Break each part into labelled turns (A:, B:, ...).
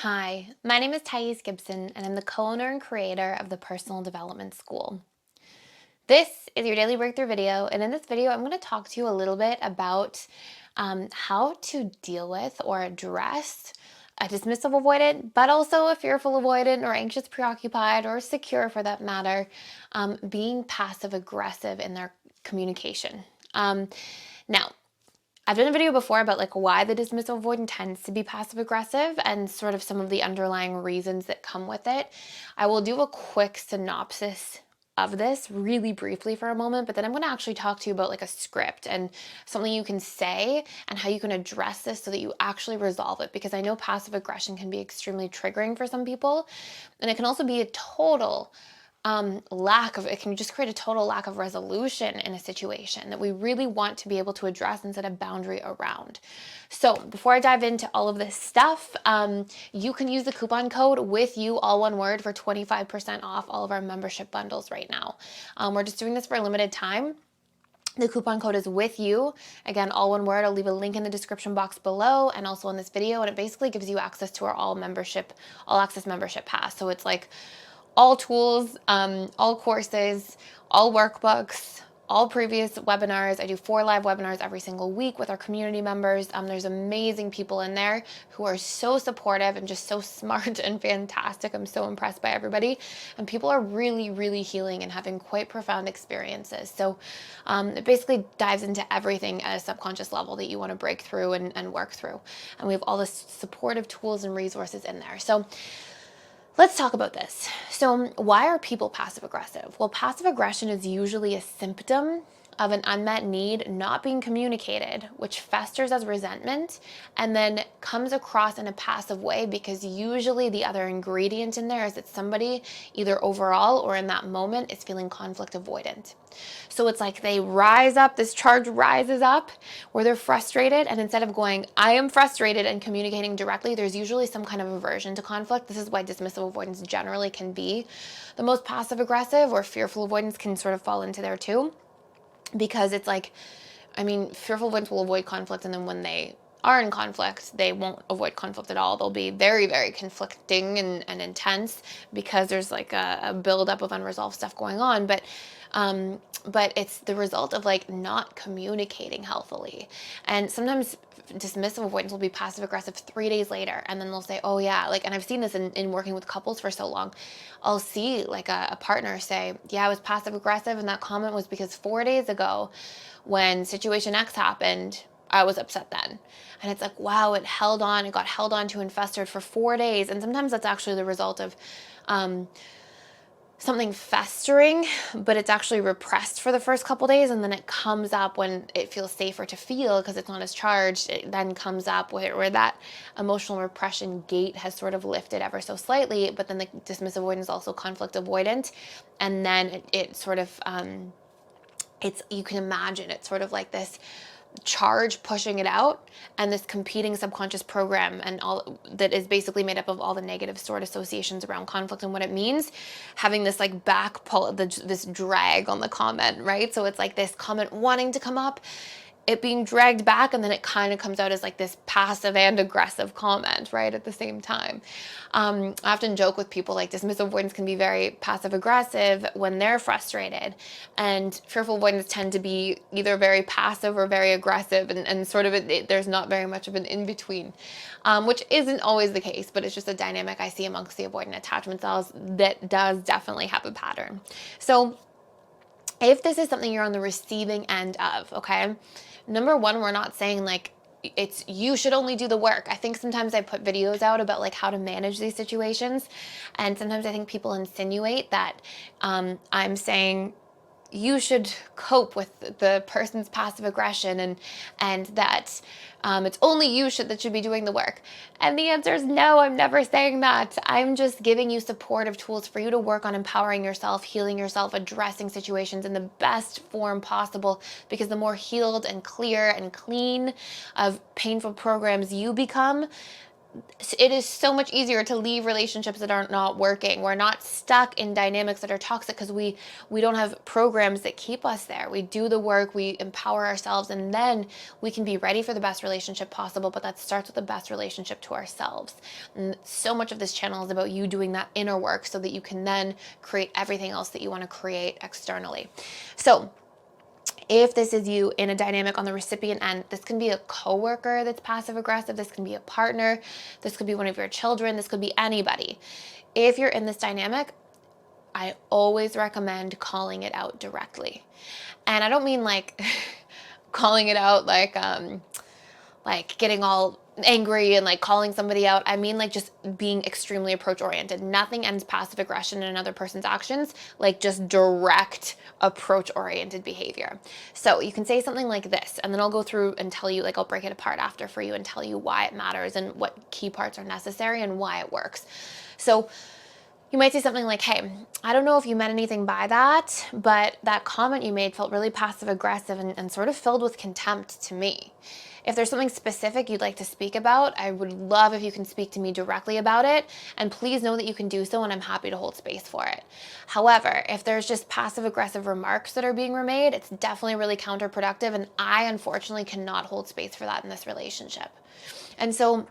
A: Hi, my name is Thais Gibson, and I'm the co-owner and creator of the Personal Development School. This is your daily breakthrough video, and in this video, I'm going to talk to you a little bit about how to deal with or address a dismissive avoidant, but also a fearful avoidant or anxious preoccupied or secure for that matter, being passive aggressive in their communication. Now, I've done a video before about like why the dismissive avoidant tends to be passive aggressive and sort of some of the underlying reasons that come with it. I will do a quick synopsis of this really briefly for a moment, but then I'm going to actually talk to you about like a script and something you can say and how you can address this so that you actually resolve it, because I know passive aggression can be extremely triggering for some people, and it can also be a total it can just create a total lack of resolution in a situation that we really want to be able to address and set a boundary around. So before I dive into all of this stuff, you can use the coupon code with you, all one word, for 25% off all of our membership bundles right now. We're just doing this for a limited time. The coupon code is with you. Again, all one word. I'll leave a link in the description box below and also in this video. And it basically gives you access to our all access membership pass. So it's like all tools, all courses, all workbooks, all previous webinars. I do 4 live webinars every single week with our community members. There's amazing people in there who are so supportive and just so smart and fantastic. I'm so impressed by everybody. And people are really, really healing and having quite profound experiences. So it basically dives into everything at a subconscious level that you want to break through and work through. And we have all the supportive tools and resources in there. So let's talk about this. So why are people passive aggressive? Well, passive aggression is usually a symptom of an unmet need not being communicated, which festers as resentment and then comes across in a passive way, because usually the other ingredient in there is that somebody either overall or in that moment is feeling conflict avoidant. So it's like they rise up, this charge rises up where they're frustrated, and instead of going, I am frustrated, and communicating directly, there's usually some kind of aversion to conflict. This is why dismissive avoidance generally can be the most passive aggressive, or fearful avoidance can sort of fall into there too, because it's like, fearful avoidance will avoid conflict, and then when they are in conflict, they won't avoid conflict at all. They'll be very, very conflicting and intense because there's like a buildup of unresolved stuff going on. But it's the result of like not communicating healthily. And sometimes dismissive avoidance will be passive aggressive 3 days later, and then they'll say, oh yeah, like, and I've seen this in working with couples for so long. I'll see like a partner say, yeah, I was passive aggressive, and that comment was because 4 days ago when situation X happened, I was upset then. And it's like, wow, it got held on to and festered for 4 days. And sometimes that's actually the result of something festering, but it's actually repressed for the first couple days, and then it comes up when it feels safer to feel because it's not as charged. It then comes up where that emotional repression gate has sort of lifted ever so slightly, but then the dismissive avoidance is also conflict avoidant, and then it sort of you can imagine it's sort of like this charge pushing it out, and this competing subconscious program and all that is basically made up of all the negative stored associations around conflict and what it means, having this like back pull, this drag on the comment, right? So it's like this comment wanting to come up, it being dragged back, and then it kind of comes out as like this passive and aggressive comment, right, at the same time. I often joke with people like dismissive avoidance can be very passive aggressive when they're frustrated, and fearful avoidance tend to be either very passive or very aggressive, and sort of there's not very much of an in-between, which isn't always the case, but it's just a dynamic I see amongst the avoidant attachment styles that does definitely have a pattern. So if this is something you're on the receiving end of, okay, number one, we're not saying like it's you should only do the work. I think sometimes I put videos out about like how to manage these situations, and sometimes I think people insinuate that I'm saying you should cope with the person's passive aggression, and that it's only you that should be doing the work. And the answer is no, I'm never saying that. I'm just giving you supportive tools for you to work on empowering yourself, healing yourself, addressing situations in the best form possible, because the more healed and clear and clean of painful programs you become, it is so much easier to leave relationships that are not working. We're not stuck in dynamics that are toxic because we don't have programs that keep us there. We do the work, we empower ourselves, and then we can be ready for the best relationship possible. But that starts with the best relationship to ourselves. And so much of this channel is about you doing that inner work so that you can then create everything else that you want to create externally. So if this is you in a dynamic on the recipient end, this can be a coworker that's passive aggressive, this can be a partner, this could be one of your children, this could be anybody. If you're in this dynamic, I always recommend calling it out directly. And I don't mean like calling it out like getting all angry and like calling somebody out. I mean like just being extremely approach oriented. Nothing ends passive aggression in another person's actions like just direct approach oriented behavior. So you can say something like this, and then I'll go through and tell you, like I'll break it apart after for you and tell you why it matters and what key parts are necessary and why it works. So you might say something like, hey, I don't know if you meant anything by that, but that comment you made felt really passive aggressive and sort of filled with contempt to me. If there's something specific you'd like to speak about, I would love if you can speak to me directly about it, and please know that you can do so and I'm happy to hold space for it. However, if there's just passive aggressive remarks that are being remade, it's definitely really counterproductive, and I unfortunately cannot hold space for that in this relationship. And so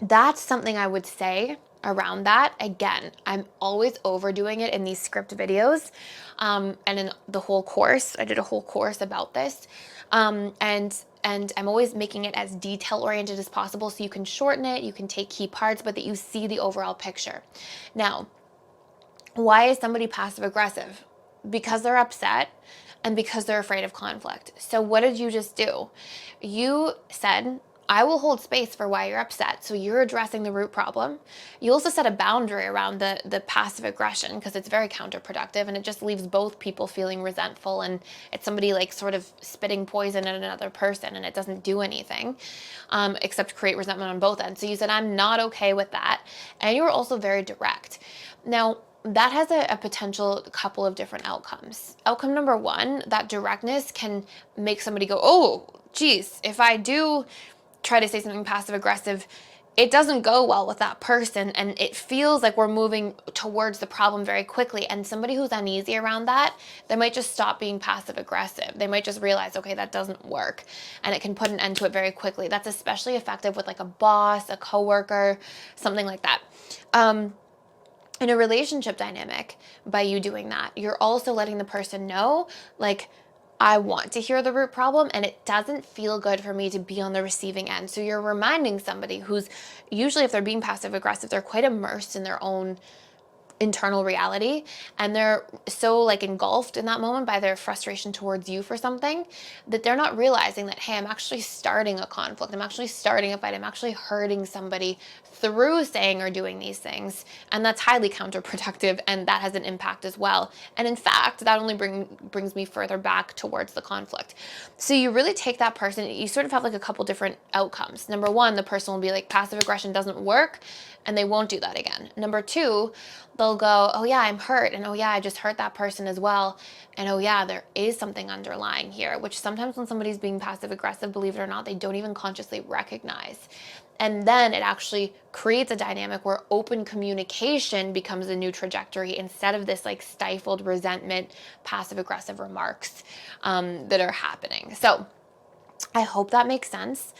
A: that's something I would say around that. Again, I'm always overdoing it in these script videos, and in the whole course. I did a whole course about this, and I'm always making it as detail oriented as possible so you can shorten it, you can take key parts, but that you see the overall picture. Now, why is somebody passive aggressive? Because they're upset and because they're afraid of conflict. So what did you just do? You said, I will hold space for why you're upset. So you're addressing the root problem. You also set a boundary around the passive aggression because it's very counterproductive, and it just leaves both people feeling resentful, and it's somebody like sort of spitting poison at another person, and it doesn't do anything except create resentment on both ends. So you said, I'm not okay with that. And you were also very direct. Now, that has a potential couple of different outcomes. Outcome number one, that directness can make somebody go, oh, geez, if I do try to say something passive aggressive, it doesn't go well with that person, and it feels like we're moving towards the problem very quickly. And somebody who's uneasy around that, they might just stop being passive aggressive. They might just realize, okay, that doesn't work, and it can put an end to it very quickly. That's especially effective with like a boss, a coworker, something like that. In a relationship dynamic, by you doing that, you're also letting the person know, like, I want to hear the root problem, and it doesn't feel good for me to be on the receiving end. So you're reminding somebody who's usually, if they're being passive aggressive, they're quite immersed in their own internal reality, and they're so like engulfed in that moment by their frustration towards you for something that they're not realizing that, hey, I'm actually starting a conflict, I'm actually starting a fight, I'm actually hurting somebody through saying or doing these things, and that's highly counterproductive, and that has an impact as well. And in fact, that only brings me further back towards the conflict. So you really take that person, you sort of have like a couple different outcomes. Number one, the person will be like, passive aggression doesn't work, and they won't do that again. Number two, they'll go, oh yeah, I'm hurt, and oh yeah, I just hurt that person as well, and oh yeah, there is something underlying here, which sometimes when somebody's being passive aggressive, believe it or not, they don't even consciously recognize. And then it actually creates a dynamic where open communication becomes a new trajectory instead of this like stifled resentment, passive aggressive remarks that are happening. So I hope that makes sense.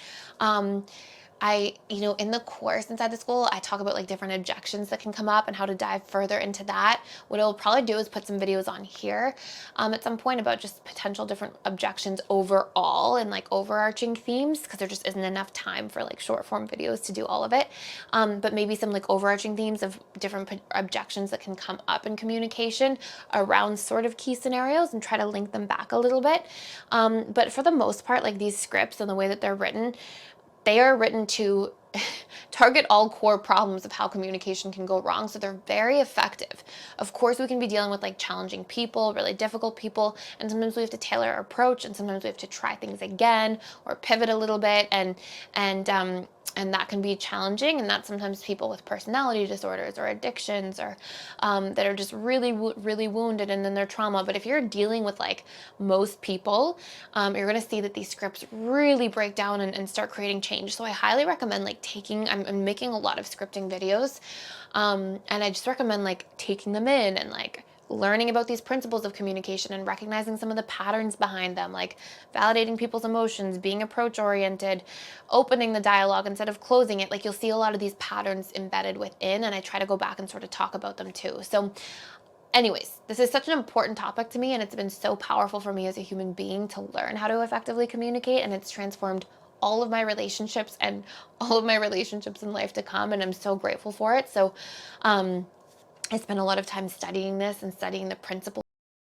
A: In the course inside the school, I talk about like different objections that can come up and how to dive further into that. What I'll probably do is put some videos on here at some point about just potential different objections overall and like overarching themes, because there just isn't enough time for like short form videos to do all of it. But maybe some like overarching themes of different objections that can come up in communication around sort of key scenarios, and try to link them back a little bit. But for the most part, like these scripts and the way that they're written, they are written to target all core problems of how communication can go wrong. So they're very effective. Of course, we can be dealing with like challenging people, really difficult people, and sometimes we have to tailor our approach, and sometimes we have to try things again or pivot a little bit, and that can be challenging. And that's sometimes people with personality disorders or addictions, or that are just really, really wounded and in their trauma. But if you're dealing with like most people, you're going to see that these scripts really break down and start creating change. So I highly recommend like I'm I'm making a lot of scripting videos. And I just recommend like taking them in and like learning about these principles of communication and recognizing some of the patterns behind them, like validating people's emotions, being approach oriented, opening the dialogue instead of closing it. Like you'll see a lot of these patterns embedded within, and I try to go back and sort of talk about them too. So anyways, this is such an important topic to me, and it's been so powerful for me as a human being to learn how to effectively communicate, and it's transformed all of my relationships and all of my relationships in life to come, and I'm so grateful for it. So I spent a lot of time studying this and studying the principles